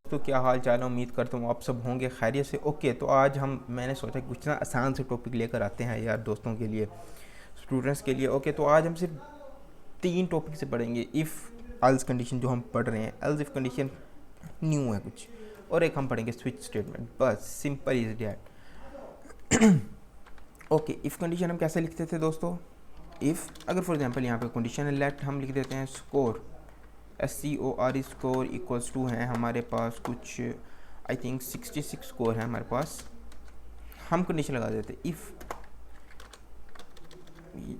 तो क्या हाल चाल है। उम्मीद करता हूँ आप सब होंगे खैरियत से। ओके, तो आज मैंने सोचा कुछ ना आसान से टॉपिक लेकर आते हैं यार, दोस्तों के लिए, स्टूडेंट्स के लिए। ओके, तो आज हम सिर्फ 3 टॉपिक से पढ़ेंगे। इफ़ एल्स कंडीशन जो हम पढ़ रहे हैं, एल्स इफ कंडीशन न्यू है कुछ, और एक हम पढ़ेंगे स्विच स्टेटमेंट। बस simple is that. Okay, if condition हम कैसे लिखते थे दोस्तों? इफ़ अगर फॉर एग्जांपल यहाँ पे कंडीशन है, लेट हम लिख देते हैं score, SCOR score equals to है हमारे पास कुछ आई थिंक 66 स्कोर है हमारे पास। हम कंडीशन लगा देते इफ़,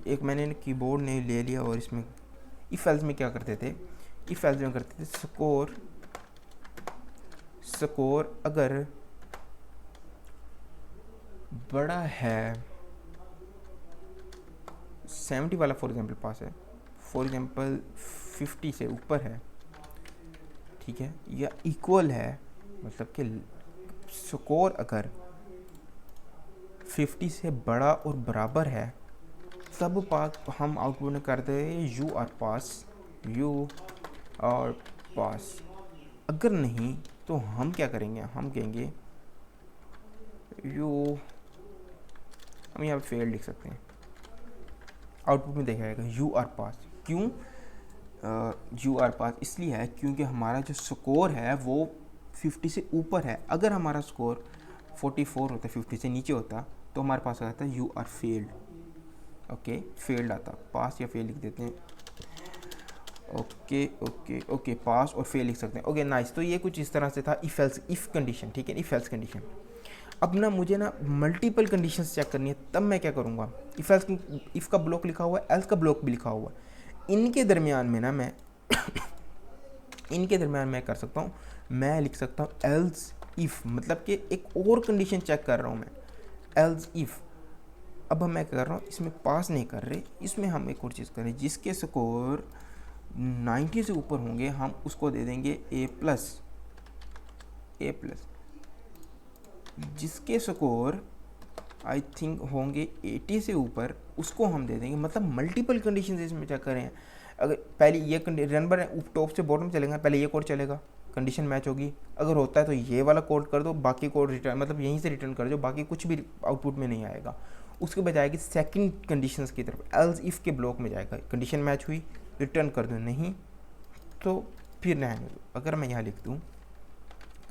एक मैंने कीबोर्ड ने ले लिया और इसमें इफ़ एल्स में क्या करते थे, इफ़ एल्स में करते थे स्कोर, स्कोर अगर बड़ा है 70 वाला फॉर एग्जांपल पास है, फॉर एग्जांपल 50 से ऊपर है, ठीक है, या इक्वल है, मतलब कि स्कोर अगर 50 से बड़ा और बराबर है, तब पास हम आउटपुट में करते हैं you are pass, you are pass. अगर नहीं तो हम क्या करेंगे, हम कहेंगे यू, हम यहाँ पे फेल लिख सकते हैं। आउटपुट में देखा जाएगा यू आर पास। क्यों यू आर पास? इसलिए है क्योंकि हमारा जो स्कोर है वो 50 से ऊपर है। अगर हमारा स्कोर 44 होता, 50 से नीचे होता, तो हमारे पास आता है you are failed. Okay, failed आता, पास या फेल लिख देते हैं। ओके ओके ओके, पास और फेल लिख सकते हैं। Okay nice. तो ये कुछ इस तरह से था इफ़ एल्स, इफ़ कंडीशन, ठीक है, इफ़ एल्स कंडीशन। अब ना मुझे ना मल्टीपल कंडीशंस चेक करनी है, तब मैं क्या करूँगा, इफ़ एल्स, इफ़ का ब्लॉक लिखा हुआ है, एल्स का ब्लॉक भी लिखा हुआ है, इनके दरमियान में ना मैं इनके दरमियान मैं कर सकता हूँ, मैं लिख सकता हूँ एल्स इफ़, मतलब कि एक और कंडीशन चेक कर रहा हूँ मैं, एल्स इफ़। अब मैं क्या कर रहा हूँ, इसमें पास नहीं कर रहे, इसमें हम एक और चीज़ करें, जिसके स्कोर 90 से ऊपर होंगे हम उसको दे देंगे ए प्लस, ए प्लस। जिसके स्कोर आई थिंक होंगे 80 से ऊपर, उसको हम दे देंगे। मतलब मल्टीपल कंडीशन इसमें चेक करें। अगर पहले ये नंबर टॉप से बॉटम चलेगा, पहले ये कोड चलेगा, कंडीशन मैच होगी। अगर होता है तो ये वाला कोड कर दो, बाकी कोड रिटर्न, मतलब यहीं से रिटर्न कर दो, बाकी कुछ भी आउटपुट में नहीं आएगा। उसके बाद जाएगी सेकंड कंडीशंस की तरफ, एल्स इफ़ के ब्लॉक में जाएगा, कंडीशन मैच हुई रिटर्न कर दो, नहीं तो फिर रहने दो। अगर मैं यहाँ लिख दूँ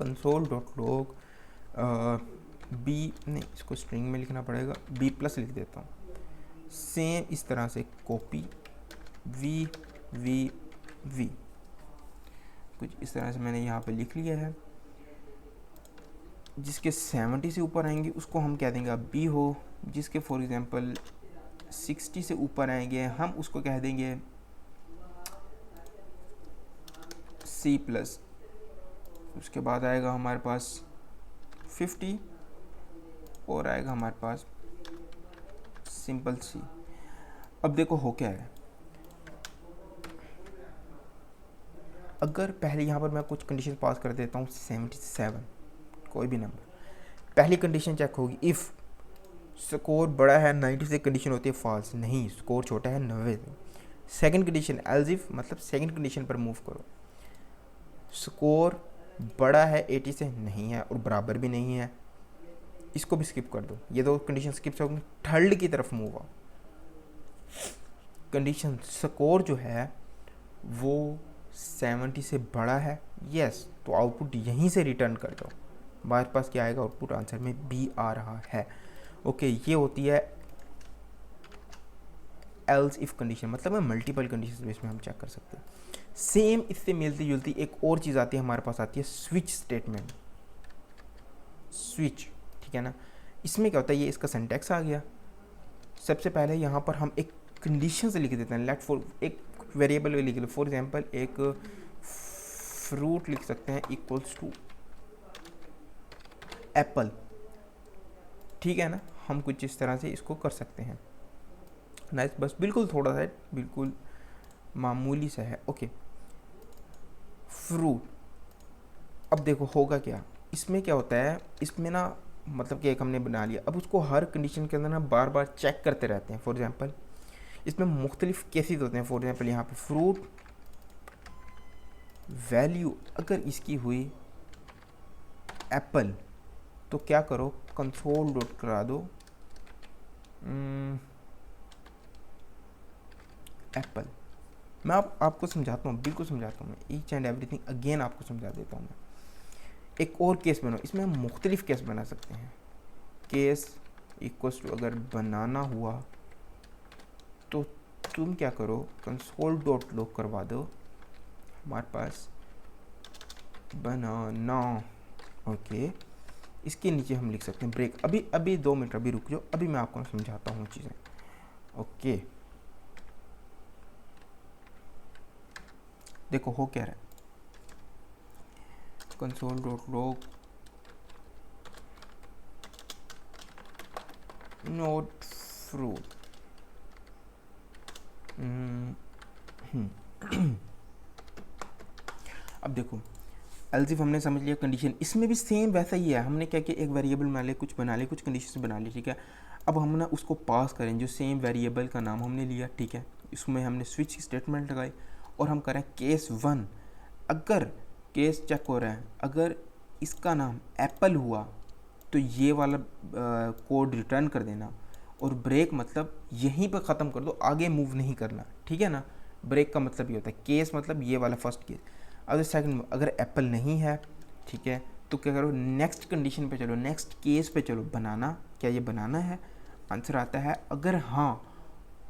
console.log बी, नहीं इसको स्ट्रिंग में लिखना पड़ेगा, बी प्लस लिख देता हूँ। सेम इस तरह से कॉपी वी वी वी, कुछ इस तरह से मैंने यहाँ पे लिख लिया है। जिसके 70 से ऊपर आएंगे उसको हम कह देंगे अब बी हो, जिसके फॉर एग्जांपल 60 से ऊपर आएंगे हम उसको कह देंगे सी प्लस। उसके बाद आएगा हमारे पास 50 और आएगा हमारे पास सिंपल सी। अब देखो हो क्या है, अगर पहले यहाँ पर मैं कुछ कंडीशन पास कर देता हूँ 77, कोई भी नंबर, पहली कंडीशन चेक होगी इफ़ स्कोर बड़ा है 90 से, कंडीशन होती है फॉल्स, नहीं स्कोर छोटा है 90 से। सेकंड कंडीशन एल्स इफ, मतलब सेकंड कंडीशन पर मूव करो, स्कोर बड़ा है 80 से, नहीं है और बराबर भी नहीं है, इसको भी स्किप कर दो, ये दो कंडीशन स्किप होगी। थर्ड की तरफ मूव आओ, कंडीशन स्कोर जो है वो 70 से बड़ा है, यस, तो आउटपुट यहीं से रिटर्न कर दो। हमारे पास क्या आएगा आउटपुट, आंसर में बी आ रहा है। ओके, ये होती है एल्स इफ कंडीशन, मतलब मैं मल्टीपल कंडीशन बेस में हम चेक कर सकते हैं। सेम इससे मिलती जुलती एक और चीज़ आती है, हमारे पास आती है स्विच स्टेटमेंट, स्विच, ठीक है ना। इसमें क्या होता है, ये इसका सिंटैक्स आ गया। सबसे पहले यहाँ पर हम एक कंडीशन से लिख देते हैं, लेट फॉर, एक वेरिएबल में लिख लो, फॉर एग्जांपल एक फ्रूट लिख सकते हैं इक्वल्स टू एप्पल, ठीक है ना। हम कुछ इस तरह से इसको कर सकते हैं, नाइस, बस बिल्कुल थोड़ा सा बिल्कुल मामूली सा है। Okay, fruit. अब देखो होगा क्या, इसमें क्या होता है, इसमें ना मतलब कि एक हमने बना लिया, अब उसको हर कंडीशन के अंदर ना बार बार चेक करते रहते हैं। फॉर एग्जांपल इसमें मुख्तलिफ केसेस होते हैं। फॉर एग्जांपल यहाँ पे फ्रूट वैल्यू अगर इसकी हुई एप्पल, तो क्या करो कंसोल डॉट करा दो एप्पल। मैं आपको समझाता हूँ, बिल्कुल समझाता हूँ मैं, ईच एंड एवरीथिंग अगेन आपको समझा देता हूँ मैं। एक और केस बनाओ, इसमें हम मुख्तलिफ केस बना सकते हैं। केस इक्वल्स टू अगर बनाना हुआ तो तुम क्या करो कंसोल डॉट लॉग करवा दो, हमारे पास बनाना। ओके, इसके नीचे हम लिख सकते हैं ब्रेक। अभी 2 मिनट अभी रुक जाओ, अभी मैं आपको समझाता हूँ चीज़ें। ओके, देखो हो क्या रहा है, console dot log note fruit. अब देखो एल्सिफ हमने समझ लिया कंडीशन, इसमें भी सेम वैसा ही है। हमने क्या किया, एक वेरिएबल बना लिया, कुछ बना लिया, कुछ कंडीशन बना ली, ठीक है। अब हम ना उसको पास करें, जो सेम वेरिएबल का नाम हमने लिया, ठीक है। इसमें हमने स्विच स्टेटमेंट लगाई और हम करें केस 1। अगर केस चेक हो रहा है, अगर इसका नाम एप्पल हुआ तो ये वाला कोड रिटर्न कर देना, और ब्रेक मतलब यहीं पर ख़त्म कर दो, आगे मूव नहीं करना, ठीक है ना। ब्रेक का मतलब ये होता है, केस मतलब ये वाला फर्स्ट केस। अब सेकंड, अगर एप्पल नहीं है, ठीक है, तो क्या करो नेक्स्ट कंडीशन पे चलो, नेक्स्ट केस पे चलो, बनाना, क्या ये बनाना है, आंसर आता है। अगर हाँ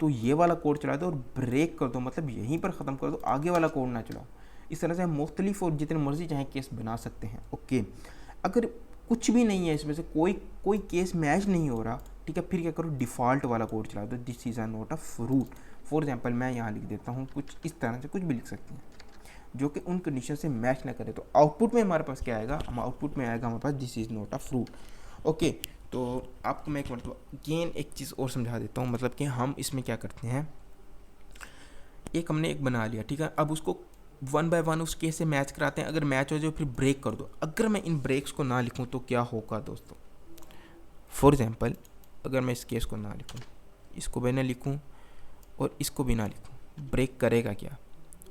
तो ये वाला कोड चला दो और ब्रेक कर दो, मतलब यहीं पर ख़त्म कर दो, आगे वाला कोड ना चलाओ। इस तरह से हम मुख्तलिफ और जितने मर्जी चाहे केस बना सकते हैं। ओके, अगर कुछ भी नहीं है इसमें से, कोई केस मैच नहीं हो रहा, ठीक है, फिर क्या करो डिफ़ॉल्ट वाला कोड चला दो, this is not a fruit. For example मैं यहाँ लिख देता हूँ कुछ इस तरह से, कुछ भी लिख सकते हैं जो कि उन कंडीशन से मैच ना करे। तो आउटपुट में हमारे पास क्या आएगा, हम आउटपुट में आएगा हमारे पास this is not a fruit. Okay, तो आपको मैं एक मतलब अगेन एक चीज़ और समझा देता हूँ, मतलब कि हम इसमें क्या करते हैं, एक हमने एक बना लिया, ठीक है। अब उसको 1 बाय 1 उस केस से मैच कराते हैं। अगर मैच हो जाए फिर ब्रेक कर दो। अगर मैं इन ब्रेक्स को ना लिखूँ तो क्या होगा दोस्तों, फॉर एग्जाम्पल अगर मैं इस केस को ना लिखूँ, इसको भी ना लिखूँ और इसको भी ना लिखूँ, ब्रेक करेगा क्या,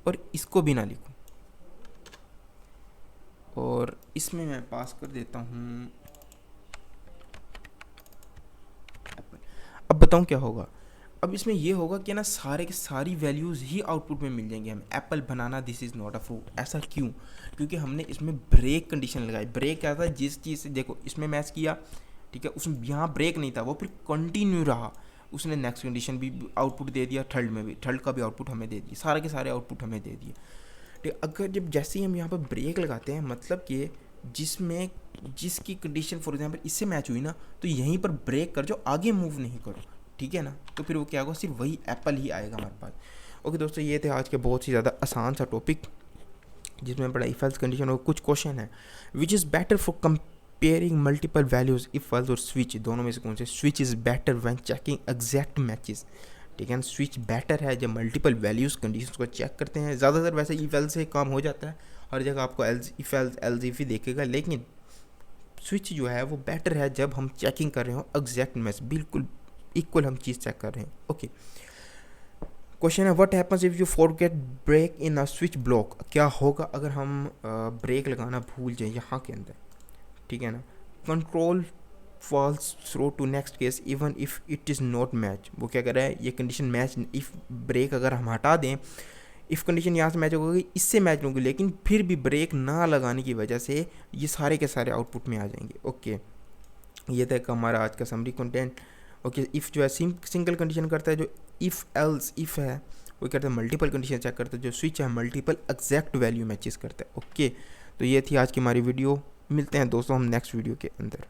और इसको भी ना लिखूँ, और इसमें मैं पास कर देता हूँ एप्पल। अब बताऊँ क्या होगा, अब इसमें ये होगा कि ना सारे के सारी वैल्यूज़ ही आउटपुट में मिल जाएंगे हमें, apple banana this is not a fruit. ऐसा क्यों, क्योंकि हमने इसमें ब्रेक कंडीशन लगाई। ब्रेक क्या था, जिस चीज़ से देखो इसमें मैच किया, ठीक है, उसमें यहाँ ब्रेक नहीं था, वो फिर कंटिन्यू रहा, उसने नेक्स्ट कंडीशन भी आउटपुट दे दिया, थर्ड में भी, थर्ड का भी आउटपुट हमें दे दिया, सारे के सारे आउटपुट हमें दे दिए, ठीक है। अगर जब जैसे ही हम यहाँ पर ब्रेक लगाते हैं, मतलब कि जिसकी कंडीशन फॉर एग्जांपल इससे मैच हुई ना, तो यहीं पर ब्रेक कर जाओ, आगे मूव नहीं करो, ठीक है ना। तो फिर वो क्या होगा, सिर्फ वही एप्पल ही आएगा हमारे पास। ओके दोस्तों, ये थे आज के बहुत ही ज़्यादा आसान सा टॉपिक, जिसमें बड़ा इफ एल्स कंडीशन और कुछ क्वेश्चन है। Which is better for comparing multiple values, if else और स्विच, दोनों में से कौन से। Switch is better when checking exact matches, ठीक है। स्विच बेटर है जब मल्टीपल वैल्यूज़ कंडीशन को चेक करते हैं। ज़्यादातर वैसे इफ एल्स से काम हो जाता है, हर जगह आपको इफ एल्स ही देखेगा, लेकिन स्विच जो है वो बेटर है जब हम चेकिंग कर रहे हो एग्जैक्ट मैच, बिल्कुल इक्वल हम चीज़ चेक कर रहे हैं। ओके, क्वेश्चन है what happens if you forget break in a switch block, क्या होगा अगर हम ब्रेक लगाना भूल जाएं यहाँ के अंदर, ठीक है ना। Control falls through to next case even if it is not match, वो क्या कर रहा है, ये कंडीशन मैच, इफ ब्रेक अगर हम हटा दें, इफ़ कंडीशन यहाँ से मैच होगी, इससे मैच होगी, लेकिन फिर भी ब्रेक ना लगाने की वजह से ये सारे के सारे आउटपुट में आ जाएंगे। ओके, ये था हमारा आज का समरी कंटेंट। ओके, इफ़ जो है सिंगल कंडीशन करता है, जो इफ़ एल्स इफ़ है वो करता है मल्टीपल कंडीशन चेक करता है, जो स्विच है मल्टीपल एग्जैक्ट वैल्यू मैचेस करता है। ओके, तो ये थी आज की हमारी वीडियो, मिलते हैं दोस्तों हम नेक्स्ट वीडियो के अंदर।